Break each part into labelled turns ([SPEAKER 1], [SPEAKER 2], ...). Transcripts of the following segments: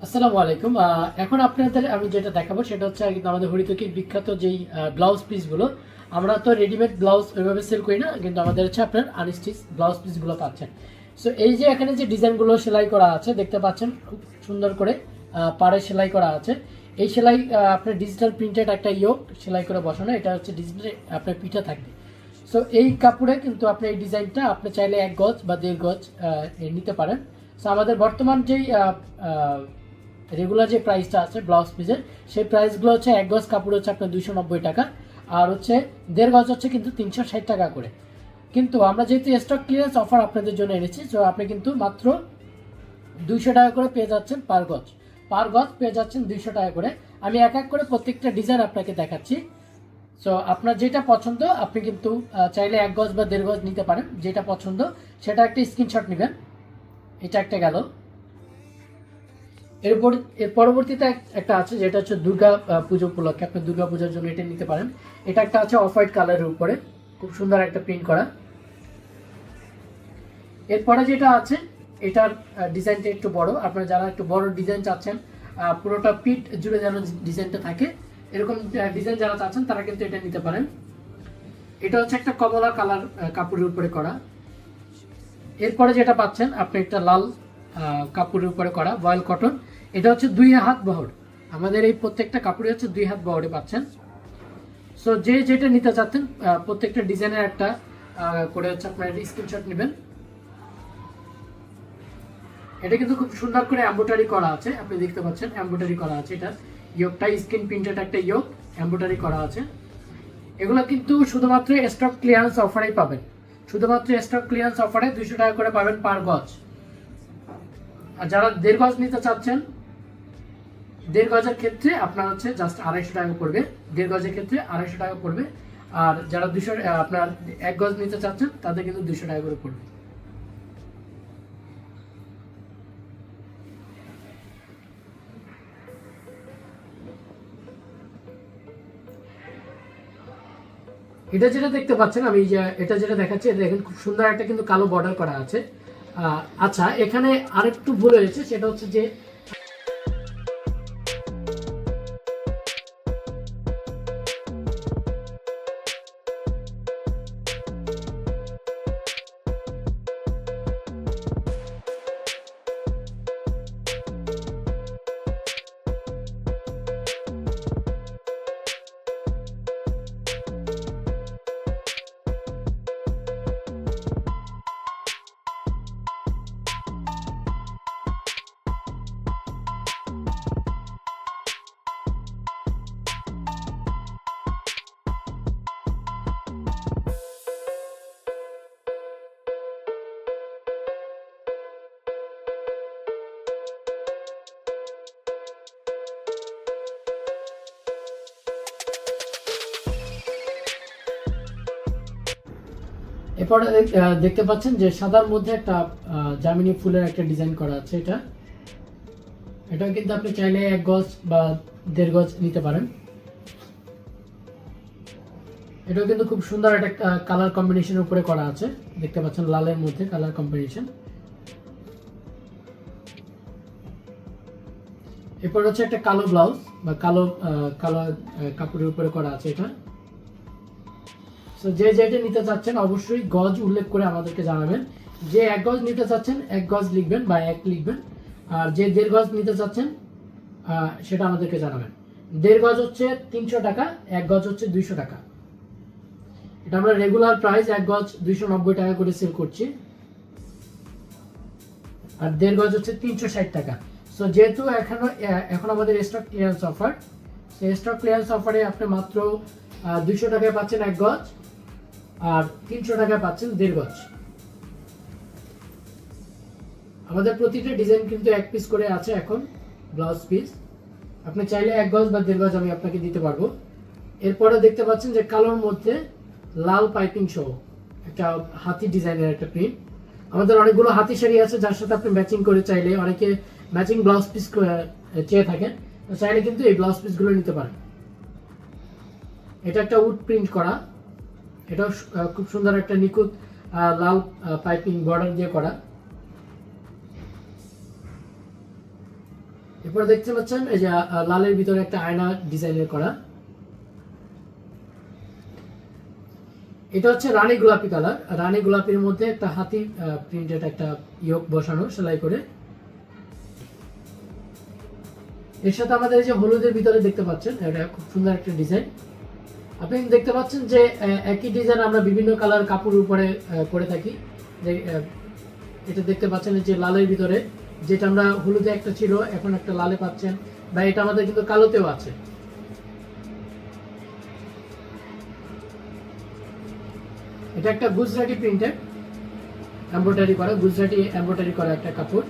[SPEAKER 1] আসসালামু আলাইকুম। এখন আপনাদের আমি যেটা দেখাবো সেটা হচ্ছে কিন্তু আমাদের হরিতকির বিখ্যাত যেই ব্লাউজ পিসগুলো। আমরা তো রেডিমেড ব্লাউজ ওইভাবে সেল করি না, কিন্তু আমাদের হচ্ছে আপনার আনস্টিচ ব্লাউজ পিসগুলো পাচ্ছেন। সো এই যে এখানে যে ডিজাইনগুলো সেলাই করা আছে দেখতে পাচ্ছেন, খুব সুন্দর করে পাড়ে সেলাই করা আছে। এই সেলাই আপনার ডিজিটাল প্রিন্টেড একটা ইয়োগ সেলাই করে বসানো, এটা হচ্ছে ডিজিটাল আপনার পিঠা থাকবে। সো এই কাপড়ে কিন্তু আপনি এই ডিজাইনটা আপনি চাইলে 1 গজ বা 1.5 গজ নিতে পারেন। সো আমাদের বর্তমান যেই রেগুলার যে প্রাইসটা আছে ব্লাউজ পিসের, সেই প্রাইসগুলো হচ্ছে 1 গজ কাপড় হচ্ছে আপনার 290 টাকা, আর হচ্ছে 1.5 গজ হচ্ছে কিন্তু 360 টাকা করে। কিন্তু আমরা যেহেতু স্টক ক্লিয়ারেন্স অফার আপনাদের জন্য এনেছি, সো আপনি কিন্তু মাত্র 200 টাকা করে পেয়ে যাচ্ছেন পার গজ পেয়ে যাচ্ছেন 200 টাকা করে। আমি এক এক করে প্রত্যেকটা ডিজাইন আপনাকে দেখাচ্ছি। সো আপনার যেটা পছন্দ আপনি কিন্তু চাইলে 1 গজ বা 1.5 গজ নিতে পারেন, যেটা পছন্দ সেটা একটা স্ক্রিনশট নেবেন। এটা একটা গেল। এর পরবর্তীতে একটা আছে যেটা হচ্ছে দুর্গা পুজো উপলক্ষে আপনি দুর্গা পূজার জন্য এটা নিতে পারেন। এটা একটা আছে অফ হোয়াইট কালারের উপরে, খুব সুন্দর একটা প্রিন্ট করা। এরপরে যেটা আছে এটার ডিজাইনটা একটু বড়, আপনারা যারা একটু বড় ডিজাইন চাচ্ছেন, পুরোটা পিঠ জুড়ে যেন ডিজাইনটা থাকে, এরকম ডিজাইন যারা চাচ্ছেন তারা কিন্তু এটা নিতে পারেন। এটা হচ্ছে একটা কমলা কালার কাপড়ের উপরে করা। এরপরে যেটা পাচ্ছেন আপনি একটা লাল কাপড়ের উপরে করা ভয়েল কটন। এটা হচ্ছে 2 হাত বহর, আমাদের এই প্রত্যেকটা কাপড়ে হচ্ছে 2 হাত বহরে পাচ্ছেন। সো যে যেটা নিতে চাচ্ছেন প্রত্যেকটা ডিজাইনের একটা করে হচ্ছে আপনার স্ক্রিনশট নেবেন। এটা কিন্তু খুব সুন্দর করে এমব্রয়ডারি করা আছে, আপনি দেখতে পাচ্ছেন এমব্রয়ডারি করা আছে। এটা ইয়োগটা স্ক্রিন প্রিন্টেড একটা ইয়োগ এমব্রয়ডারি করা আছে। এগুলো কিন্তু শুধুমাত্র স্টক ক্লিয়ারেন্স অফারেই পাবেন, শুধুমাত্র স্টক ক্লিয়ারেন্স অফারে 200 টাকা করে পাবেন পার গজ। আর যারা 1.5 গজ নিতে চাচ্ছেন, 1.5 গজের ক্ষেত্রে আপনার হচ্ছে জাস্ট 250 টাকা পড়বে, 1.5 গজের ক্ষেত্রে 250 টাকা পড়বে। আর যারা 200 আপনার 1 গজ নিতে চাচ্ছেন তাদের কিন্তু 200 টাকা করে পড়বে। এটা যেটা দেখতে পাচ্ছেন, আমি এটা যেটা দেখাচ্ছি, এটা দেখেন খুব সুন্দর একটা কিন্তু কালো বর্ডার করা আছে। আচ্ছা, এখানে আরেকটু ভুল হয়েছে, সেটা হচ্ছে যে এরপরে দেখতে পাচ্ছেন যে সাদার মধ্যে একটা জামিনী ফুলের একটা ডিজাইন করা আছে। এটা কিন্তু আপনি চাইলে 1 গজ বা 1.5 গজ নিতে পারেন। এটাও কিন্তু খুব সুন্দর একটা কালার কম্বিনেশনের উপরে করা আছে, দেখতে পাচ্ছেন লালের মধ্যে কালার কম্বিনেশন। এরপর হচ্ছে একটা কালো ব্লাউজ বা কালো কাপড়ের উপরে করা আছে এটা। সো যে যেটা নিতে চাচ্ছেন অবশ্যই গজ উল্লেখ করে আমাদেরকে জানাবেন। যে 1 গজ নিতে চাচ্ছেন 1 গজ লিখবেন বা 1 লিখবেন, আর যে 1.5 গজ নিতে চাচ্ছেন সেটা আমাদেরকে জানাবেন। 1.5 গজ হচ্ছে 300 টাকা, 1 গজ হচ্ছে 200 টাকা। এটা আমরা রেগুলার প্রাইস 1 গজ 290 টাকা করে সেল করছি, আর 1.5 গজ হচ্ছে 360 টাকা। সো যেহেতু এখন আমাদের স্টক ক্লিয়ারেন্স অফার, সেই স্টক ক্লিয়ারেন্স অফারে আপনি মাত্র 200 টাকায় পাচ্ছেন 1 গজ, আর 300 টাকায় পাচ্ছেন 1.5 গজ। আমাদের প্রতিটা ডিজাইন কিন্তু 1 পিস করে আছে এখন ব্লাউজ পিস, আপনি চাইলে 1 গজ বা 1.5 গজ আমি আপনাকে দিতে পারবো। এরপরে দেখতে পাচ্ছেন যে কালোর মধ্যে লাল পাইপিং সহ একটা হাতি ডিজাইনের একটা প্রিন্ট। আমাদের অনেকগুলো হাতি শাড়ি আছে যার সাথে আপনি ম্যাচিং করে চাইলে, অনেকে ম্যাচিং ব্লাউজ পিস চেয়ে থাকেন, চাইলে কিন্তু এই ব্লাউজ পিসগুলো নিতে পারেন। এটা একটা উড প্রিন্ট করা, এটাও খুব সুন্দর একটা নিখুঁত লাল পাইপিং বর্ডার দিয়ে করা। এরপর দেখতে পাচ্ছেন এই যে লালের ভিতরে একটা আয়না ডিজাইনের করা, এটা হচ্ছে রানী গোলাপি কালার। রানী গোলাপির মধ্যে একটা হাতি প্রিন্টেড একটা ইয়োক বসানো সেলাই করে। এর সাথে আমাদের এই যে হলুদের ভিতরে দেখতে পাচ্ছেন, এটা খুব সুন্দর একটা ডিজাইন। আপনি দেখতে পাচ্ছেন যে একই ডিজাইন আমরা বিভিন্ন কালার কাপড়ের উপরে করে থাকি। যে এটা দেখতে পাচ্ছেন যে লালের ভিতরে, যেটা আমরা হলুদে একটা ছিল এখন একটা লালে পাচ্ছেন, বা এটা আমাদের কিন্তু কালোতেও আছে। এটা একটা গুজরাটি প্রিন্টেড এমব্রয়ডারি করা, গুজরাটি এমব্রয়ডারি করা একটা কাপড়।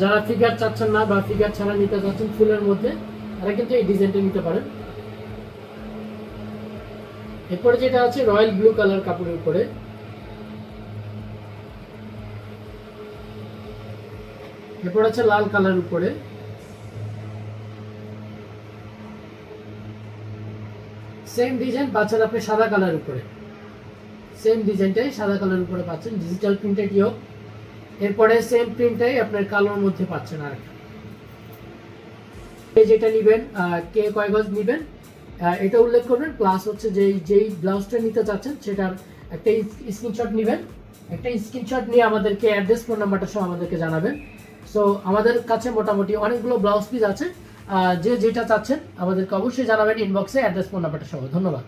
[SPEAKER 1] যারা ফিগার চাচ্ছেন না বা ফিগার ছাড়া নিতে চাচ্ছেন ফুলের মধ্যে, তারা কিন্তু এই ডিজাইনটা নিতে পারেন। এরপরে যেটা আছে রয়্যাল ব্লু কালার কাপড়ের উপরে, এরপর আছে লাল কালার উপরে, সেম ডিজাইন পাচ্ছেন আপনি সাদা কালার উপরে, সেম ডিজাইনটাই সাদা কালার উপরে পাচ্ছেন, ডিজিটাল প্রিন্টেড ইয়োক। এরপরে সেম প্রিন্টটাই আপনার কালোর মধ্যে পাচ্ছেন। আর যেটা নেবেন, কে কয় গজ নেবেন এটা উল্লেখ করবেন, প্লাস হচ্ছে যেই ব্লাউজটা নিতে চাচ্ছেন সেটার একটা স্ক্রিনশট নেবেন। একটা স্ক্রিনশট নিয়ে আমাদেরকে অ্যাড্রেস, ফোন নাম্বারটা সহ আমাদেরকে জানাবেন। সো আমাদের কাছে মোটামুটি অনেকগুলো ব্লাউজ পিস আছে, যে যেটা চাচ্ছেন আমাদেরকে অবশ্যই জানাবেন ইনবক্সে অ্যাড্রেস, ফোন নাম্বারটা সহ। ধন্যবাদ।